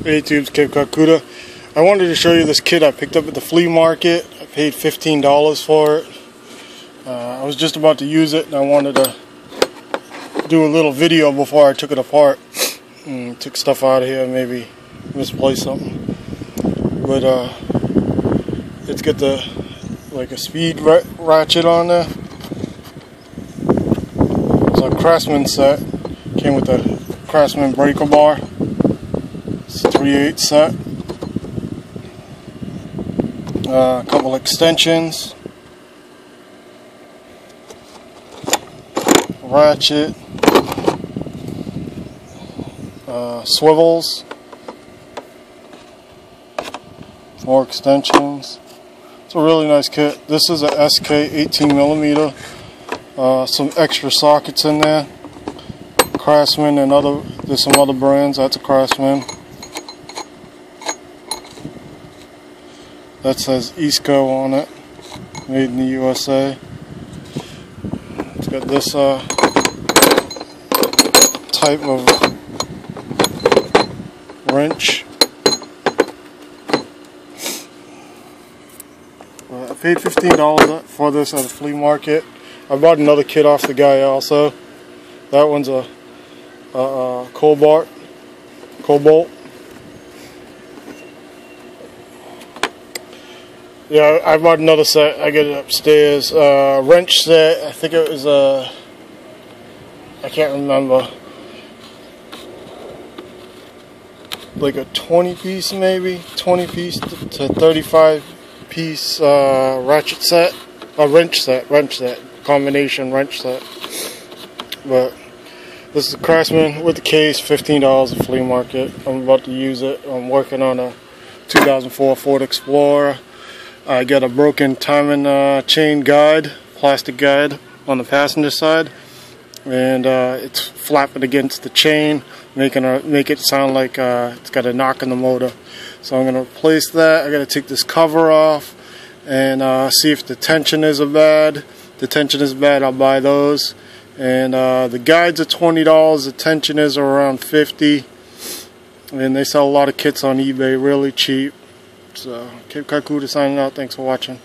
Hey YouTube's Cape Kakuda. I wanted to show you this kit I picked up at the flea market. I paid $15 for it. I was just about to use it and I wanted to do a little video before I took it apart. Took stuff out of here, maybe misplaced something. But it's got like a speed ratchet on there. It's a Craftsman set. Came with the Craftsman breaker bar. It's a 3/8 set. A couple extensions. Ratchet. Swivels. More extensions. It's a really nice kit. This is a SK 18mm. Some extra sockets in there. Craftsman and there's some other brands. That's a Craftsman. That says Isco on it. Made in the USA. It's got this type of wrench. I paid $15 for this at the flea market. I bought another kit off the guy also. That one's a Cobalt. Yeah, I bought another set. I get it upstairs. Wrench set. I think it was I can't remember. Like a 20-piece maybe, 20-piece to 35-piece ratchet set, wrench set, combination wrench set. But this is a Craftsman with the case, $15 at flea market. I'm about to use it. I'm working on a 2004 Ford Explorer. I got a broken timing chain guide, plastic guide on the passenger side, and it's flapping against the chain, make it sound like it's got a knock in the motor. So I'm going to replace that. I got to take this cover off and see if the tension is bad. If the tension is bad, I'll buy those. And the guides are $20. The tension is around $50. And they sell a lot of kits on eBay, really cheap. So, Cape Kakuda signing out. Thanks for watching.